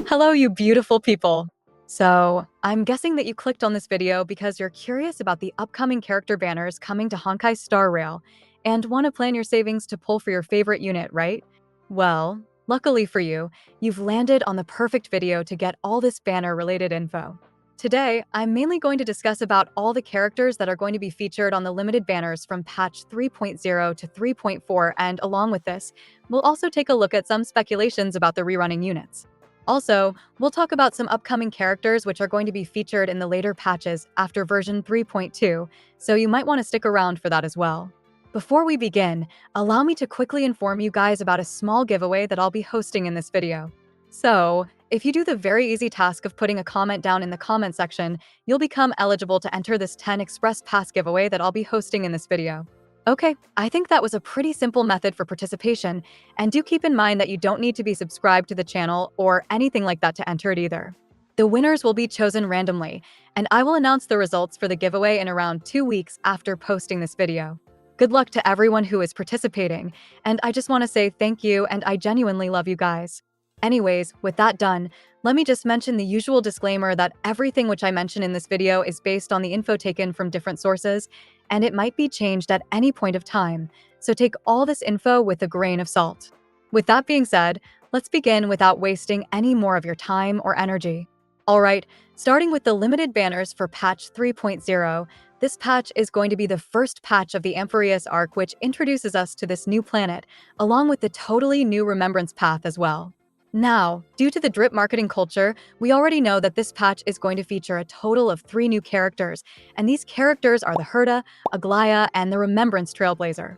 Hello, you beautiful people. So, I'm guessing that you clicked on this video because you're curious about the upcoming character banners coming to Honkai Star Rail and want to plan your savings to pull for your favorite unit, right? Well, luckily for you, you've landed on the perfect video to get all this banner-related info. Today, I'm mainly going to discuss about all the characters that are going to be featured on the limited banners from patch 3.0 to 3.4, and along with this, we'll also take a look at some speculations about the rerunning units. Also, we'll talk about some upcoming characters which are going to be featured in the later patches after version 3.2, so you might want to stick around for that as well. Before we begin, allow me to quickly inform you guys about a small giveaway that I'll be hosting in this video. So, if you do the very easy task of putting a comment down in the comment section, you'll become eligible to enter this 10 Express Pass giveaway that I'll be hosting in this video. Okay, I think that was a pretty simple method for participation, and do keep in mind that you don't need to be subscribed to the channel or anything like that to enter it either. The winners will be chosen randomly, and I will announce the results for the giveaway in around 2 weeks after posting this video. Good luck to everyone who is participating, and I just want to say thank you and I genuinely love you guys. Anyways, with that done, let me just mention the usual disclaimer that everything which I mention in this video is based on the info taken from different sources, and it might be changed at any point of time, so take all this info with a grain of salt. With that being said, let's begin without wasting any more of your time or energy. Alright, starting with the limited banners for patch 3.0, this patch is going to be the first patch of the Amphireus arc which introduces us to this new planet, along with the totally new Remembrance path as well. Now, due to the drip marketing culture, we already know that this patch is going to feature a total of 3 new characters, and these characters are the Herda, Aglaea, and the Remembrance Trailblazer.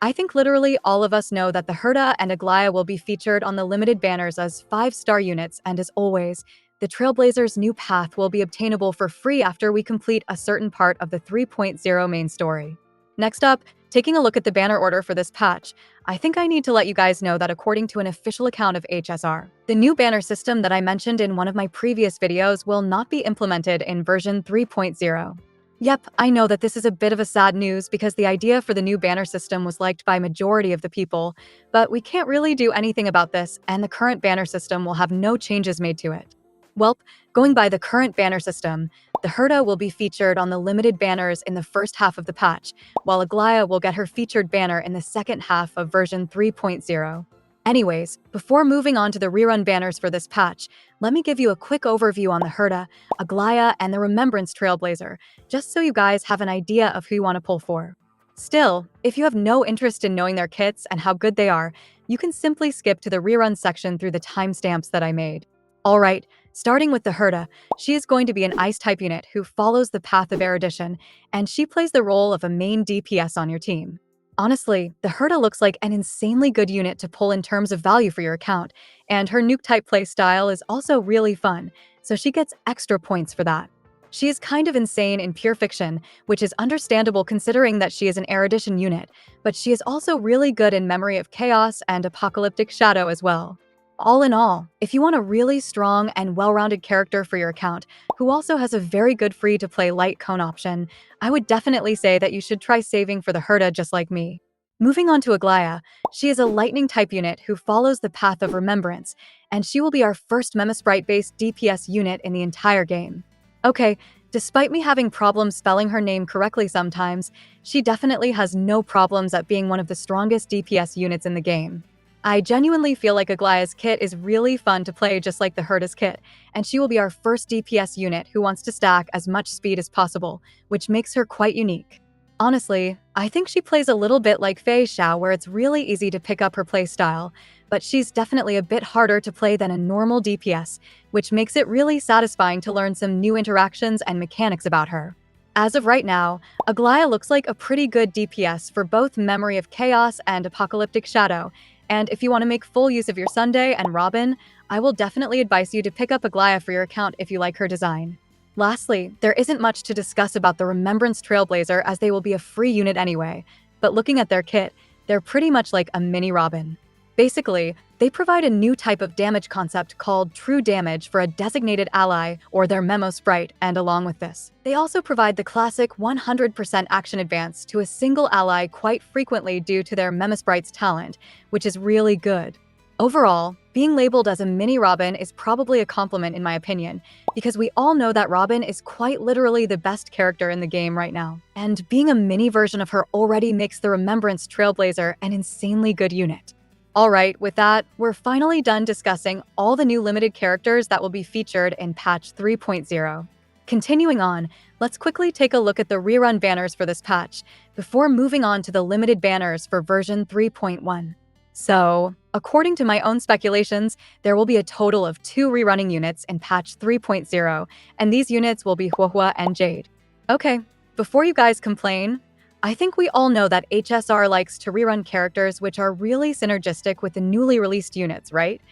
I think literally all of us know that the Herda and Aglaea will be featured on the limited banners as 5-star units, and as always, the Trailblazer's new path will be obtainable for free after we complete a certain part of the 3.0 main story. Next up, taking a look at the banner order for this patch, I think I need to let you guys know that according to an official account of HSR, the new banner system that I mentioned in one of my previous videos will not be implemented in version 3.0. Yep, I know that this is a bit of a sad news because the idea for the new banner system was liked by majority of the people, but we can't really do anything about this, and the current banner system will have no changes made to it. Welp, going by the current banner system, the Herda will be featured on the limited banners in the first half of the patch, while Aglaea will get her featured banner in the second half of version 3.0. Anyways, before moving on to the rerun banners for this patch, let me give you a quick overview on the Herda, Aglaea, and the Remembrance Trailblazer, just so you guys have an idea of who you want to pull for. Still, if you have no interest in knowing their kits and how good they are, you can simply skip to the rerun section through the timestamps that I made. Alright, starting with the Herda, she is going to be an Ice-type unit who follows the path of erudition, and she plays the role of a main DPS on your team. Honestly, the Herda looks like an insanely good unit to pull in terms of value for your account, and her nuke-type playstyle is also really fun, so she gets extra points for that. She is kind of insane in pure fiction, which is understandable considering that she is an erudition unit, but she is also really good in Memory of Chaos and Apocalyptic Shadow as well. All in all, if you want a really strong and well-rounded character for your account, who also has a very good free-to-play light cone option, I would definitely say that you should try saving for the Herda just like me. Moving on to Aglaea, she is a lightning-type unit who follows the path of remembrance, and she will be our first Memesprite-based DPS unit in the entire game. Okay, despite me having problems spelling her name correctly sometimes, she definitely has no problems at being one of the strongest DPS units in the game. I genuinely feel like Aglaea's kit is really fun to play just like the Herda's kit, and she will be our first DPS unit who wants to stack as much speed as possible, which makes her quite unique. Honestly, I think she plays a little bit like phainon where it's really easy to pick up her playstyle, but she's definitely a bit harder to play than a normal DPS, which makes it really satisfying to learn some new interactions and mechanics about her. As of right now, Aglaea looks like a pretty good DPS for both Memory of Chaos and Apocalyptic Shadow, and if you want to make full use of your Sunday and Robin, I will definitely advise you to pick up Aglaea for your account if you like her design. Lastly, there isn't much to discuss about the Remembrance Trailblazer as they will be a free unit anyway, but looking at their kit, they're pretty much like a mini Robin. Basically, they provide a new type of damage concept called true damage for a designated ally or their memo sprite, and along with this, they also provide the classic 100% action advance to a single ally quite frequently due to their memo sprite's talent, which is really good. Overall, Being labeled as a mini Robin is probably a compliment in my opinion, because we all know that Robin is quite literally the best character in the game right now. And being a mini version of her already makes the Remembrance Trailblazer an insanely good unit. Alright, with that, we're finally done discussing all the new limited characters that will be featured in patch 3.0. Continuing on, let's quickly take a look at the rerun banners for this patch, before moving on to the limited banners for version 3.1. So, according to my own speculations, there will be a total of 2 rerunning units in patch 3.0, and these units will be Huohua and Jade. Okay, before you guys complain, I think we all know that HSR likes to rerun characters which are really synergistic with the newly released units, right?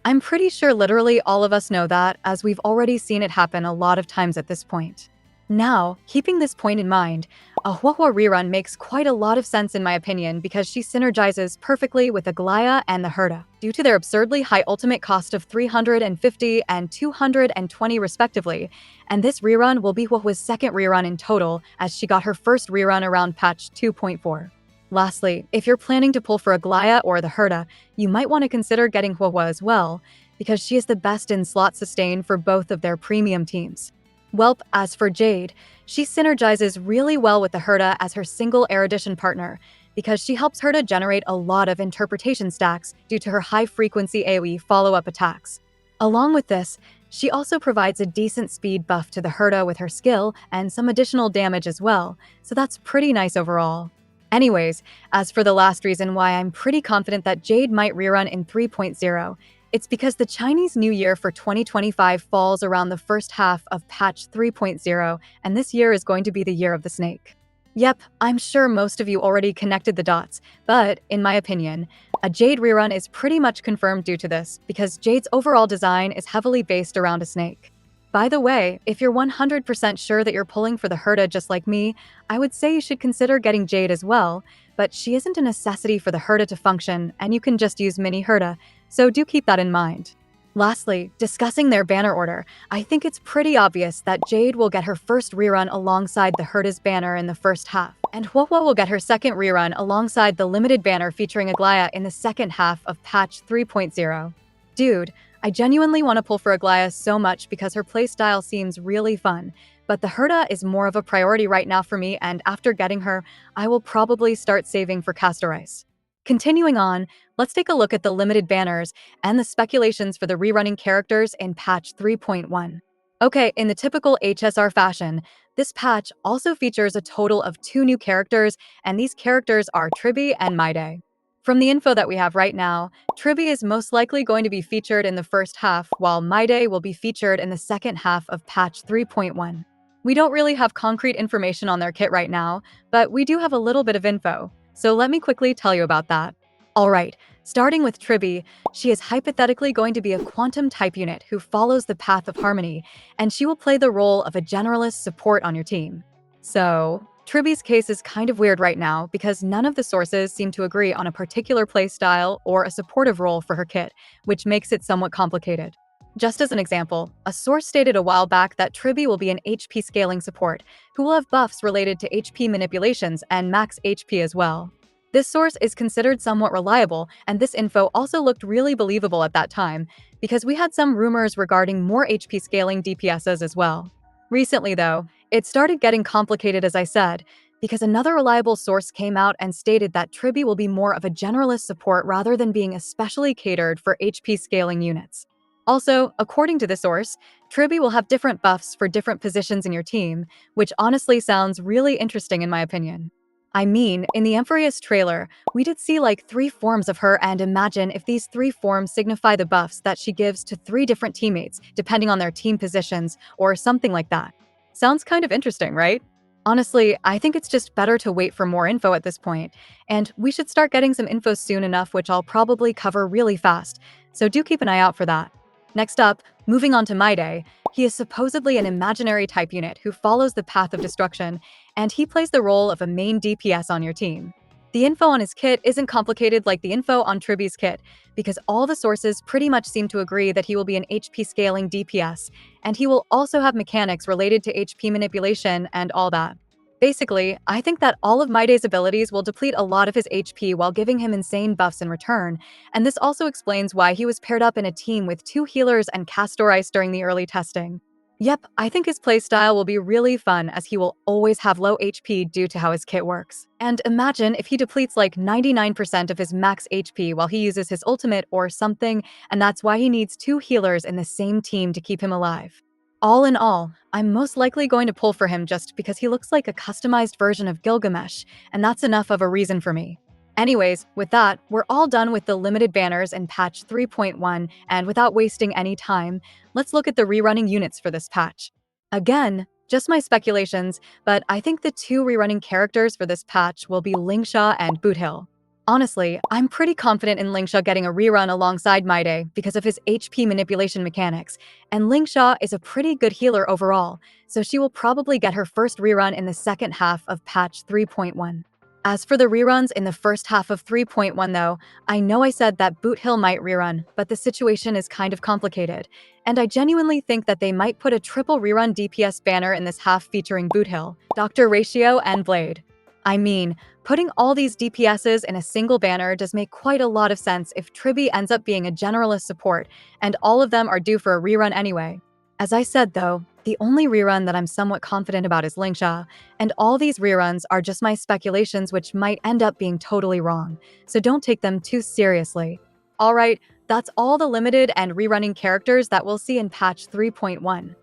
I'm pretty sure literally all of us know that, as we've already seen it happen a lot of times at this point. Now, keeping this point in mind, a Huohua rerun makes quite a lot of sense in my opinion because she synergizes perfectly with Aglaea and the Herta, due to their absurdly high ultimate cost of 350 and 220 respectively, and this rerun will be Huohua's second rerun in total, as she got her first rerun around patch 2.4. Lastly, if you're planning to pull for Aglaea or the Herta, you might want to consider getting Huohua as well, because she is the best in slot sustain for both of their premium teams. Welp, as for Jade, she synergizes really well with the Herta as her single erudition partner, because she helps Herta generate a lot of interpretation stacks due to her high-frequency AoE follow-up attacks. Along with this, she also provides a decent speed buff to the Herta with her skill and some additional damage as well, so that's pretty nice overall. Anyways, as for the last reason why I'm pretty confident that Jade might rerun in 3.0, it's because the Chinese New Year for 2025 falls around the first half of patch 3.0, and this year is going to be the year of the snake. Yep, I'm sure most of you already connected the dots, but in my opinion, a Jade rerun is pretty much confirmed due to this, because Jade's overall design is heavily based around a snake. By the way, if you're 100% sure that you're pulling for the Herta just like me, I would say you should consider getting Jade as well, but she isn't a necessity for the Herta to function, and you can just use mini Herta, so do keep that in mind. Lastly, discussing their banner order, I think it's pretty obvious that Jade will get her first rerun alongside the Herta's banner in the first half, and Huohua will get her second rerun alongside the limited banner featuring Aglaea in the second half of patch 3.0. Dude, I genuinely want to pull for Aglaea so much because her playstyle seems really fun, but the Herta is more of a priority right now for me, and after getting her, I will probably start saving for castorice. Continuing on, let's take a look at the limited banners and the speculations for the rerunning characters in patch 3.1. Okay, in the typical HSR fashion, this patch also features a total of 2 new characters, and these characters are Tribbie and mydei. From the info that we have right now, Tribbie is most likely going to be featured in the first half, while mydei will be featured in the second half of patch 3.1. We don't really have concrete information on their kit right now, but we do have a little bit of info, so let me quickly tell you about that. Alright, starting with Tribbie, she is hypothetically going to be a quantum type unit who follows the path of harmony, and she will play the role of a generalist support on your team. So, Tribbie's case is kind of weird right now because none of the sources seem to agree on a particular playstyle or a supportive role for her kit, which makes it somewhat complicated. Just as an example, a source stated a while back that Tribbie will be an HP scaling support, who will have buffs related to HP manipulations and max HP as well. This source is considered somewhat reliable, and this info also looked really believable at that time, because we had some rumors regarding more HP scaling DPSs as well. Recently though, it started getting complicated as I said, because another reliable source came out and stated that Tribbie will be more of a generalist support rather than being especially catered for HP scaling units. Also, according to the source, Tribbie will have different buffs for different positions in your team, which honestly sounds really interesting in my opinion. I mean, in the Emphreus trailer, we did see like 3 forms of her, and imagine if these 3 forms signify the buffs that she gives to 3 different teammates, depending on their team positions, or something like that. Sounds kind of interesting, right? Honestly, I think it's just better to wait for more info at this point, and we should start getting some info soon enough, which I'll probably cover really fast, so do keep an eye out for that. Next up, moving on to mydei, he is supposedly an imaginary type unit who follows the path of destruction, and he plays the role of a main DPS on your team. The info on his kit isn't complicated like the info on Tribbie's kit, because all the sources pretty much seem to agree that he will be an HP scaling DPS, and he will also have mechanics related to HP manipulation and all that. Basically, I think that all of mydei's abilities will deplete a lot of his HP while giving him insane buffs in return, and this also explains why he was paired up in a team with 2 healers and castorice during the early testing. Yep, I think his playstyle will be really fun as he will always have low HP due to how his kit works. And imagine if he depletes like 99% of his max HP while he uses his ultimate or something, and that's why he needs 2 healers in the same team to keep him alive. All in all, I'm most likely going to pull for him just because he looks like a customized version of Gilgamesh, and that's enough of a reason for me. Anyways, with that, we're all done with the limited banners in patch 3.1, and without wasting any time, let's look at the rerunning units for this patch. Again, just my speculations, but I think the 2 rerunning characters for this patch will be Lingsha and Boothill. Honestly, I'm pretty confident in Lingsha getting a rerun alongside mydei because of his HP manipulation mechanics, and Lingsha is a pretty good healer overall, so she will probably get her first rerun in the second half of patch 3.1. As for the reruns in the first half of 3.1 though, I know I said that Boothill might rerun, but the situation is kind of complicated, and I genuinely think that they might put a triple rerun DPS banner in this half featuring Boothill, Dr. Ratio, and Blade. I mean, putting all these DPSs in a single banner does make quite a lot of sense if Tribbie ends up being a generalist support, and all of them are due for a rerun anyway. As I said though, the only rerun that I'm somewhat confident about is Lingsha, and all these reruns are just my speculations which might end up being totally wrong, so don't take them too seriously. Alright, that's all the limited and rerunning characters that we'll see in patch 3.1.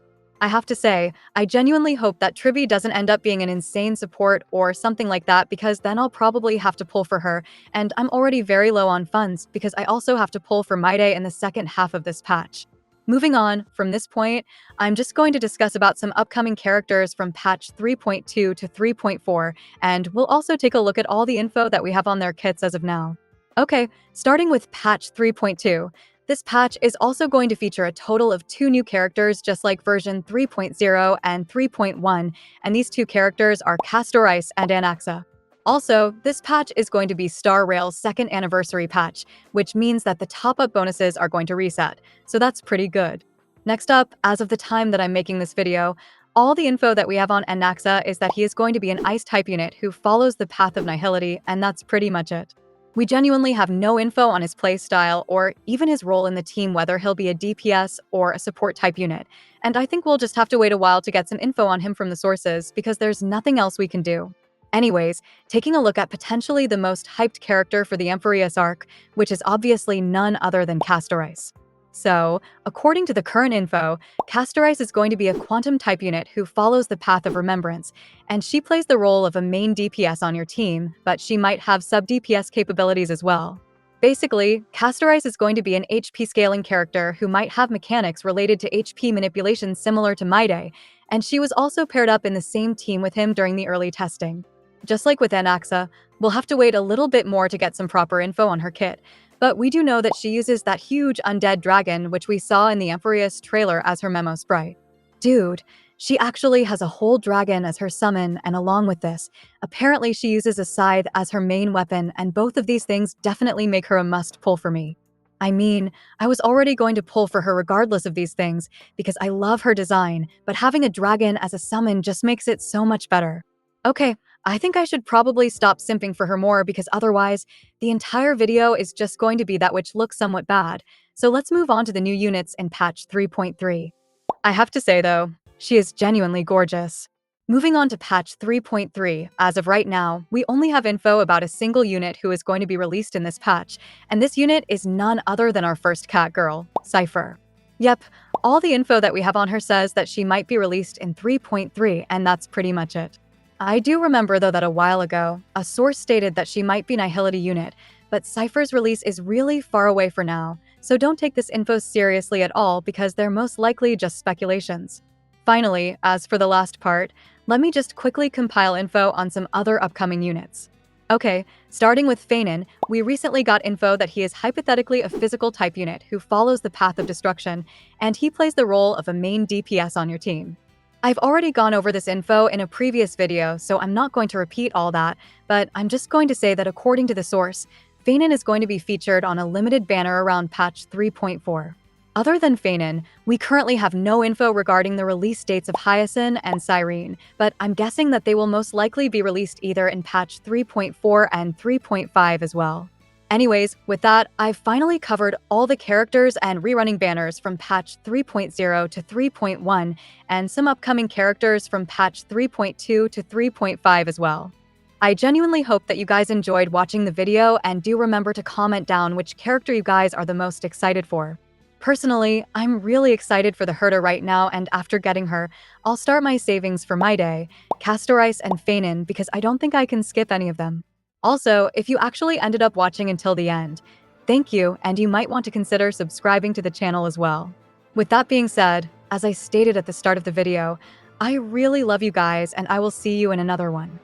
I have to say, I genuinely hope that Tribbie doesn't end up being an insane support or something like that because then I'll probably have to pull for her, and I'm already very low on funds because I also have to pull for mydei in the second half of this patch. Moving on, from this point, I'm just going to discuss about some upcoming characters from patch 3.2 to 3.4, and we'll also take a look at all the info that we have on their kits as of now. Okay, starting with patch 3.2. This patch is also going to feature a total of 2 new characters just like version 3.0 and 3.1, and these 2 characters are Castorice and Anaxa. Also, this patch is going to be Star Rail's second anniversary patch, which means that the top-up bonuses are going to reset, so that's pretty good. Next up, as of the time that I'm making this video, all the info that we have on Anaxa is that he is going to be an ice-type unit who follows the path of nihility, and that's pretty much it. We genuinely have no info on his playstyle or even his role in the team, whether he'll be a DPS or a support type unit, and I think we'll just have to wait a while to get some info on him from the sources because there's nothing else we can do. Anyways, taking a look at potentially the most hyped character for the Emphyrus arc, which is obviously none other than Castorice. So, according to the current info, Castorice is going to be a quantum type unit who follows the path of remembrance, and she plays the role of a main DPS on your team, but she might have sub-DPS capabilities as well. Basically, Castorice is going to be an HP scaling character who might have mechanics related to HP manipulation similar to mydei, and she was also paired up in the same team with him during the early testing. Just like with Anaxa, we'll have to wait a little bit more to get some proper info on her kit, but we do know that she uses that huge undead dragon which we saw in the Emphyrus trailer as her memo sprite. Dude, she actually has a whole dragon as her summon, and along with this, apparently she uses a scythe as her main weapon, and both of these things definitely make her a must-pull for me. I mean, I was already going to pull for her regardless of these things, because I love her design, but having a dragon as a summon just makes it so much better. Okay, I think I should probably stop simping for her more because otherwise, the entire video is just going to be that which looks somewhat bad. So let's move on to the new units in patch 3.3. I have to say though, she is genuinely gorgeous. Moving on to patch 3.3, as of right now, we only have info about a single unit who is going to be released in this patch, and this unit is none other than our first cat girl, Cypher. Yep, all the info that we have on her says that she might be released in 3.3, and that's pretty much it. I do remember though that a while ago, a source stated that she might be Nihility unit, but Cypher's release is really far away for now, so don't take this info seriously at all because they're most likely just speculations. Finally, as for the last part, let me just quickly compile info on some other upcoming units. Okay, starting with phainon, we recently got info that he is hypothetically a physical type unit who follows the path of destruction, and he plays the role of a main DPS on your team. I've already gone over this info in a previous video, so I'm not going to repeat all that, but I'm just going to say that according to the source, phainon is going to be featured on a limited banner around patch 3.4. Other than phainon, we currently have no info regarding the release dates of Hyacinth and Cyrene, but I'm guessing that they will most likely be released either in patch 3.4 and 3.5 as well. Anyways, with that, I've finally covered all the characters and rerunning banners from patch 3.0 to 3.1, and some upcoming characters from patch 3.2 to 3.5 as well. I genuinely hope that you guys enjoyed watching the video, and do remember to comment down which character you guys are the most excited for. Personally, I'm really excited for the herder right now, and after getting her, I'll start my savings for mydei, castorice, and phainon because I don't think I can skip any of them. Also, if you actually ended up watching until the end, thank you, and you might want to consider subscribing to the channel as well. With that being said, as I stated at the start of the video, I really love you guys, and I will see you in another one.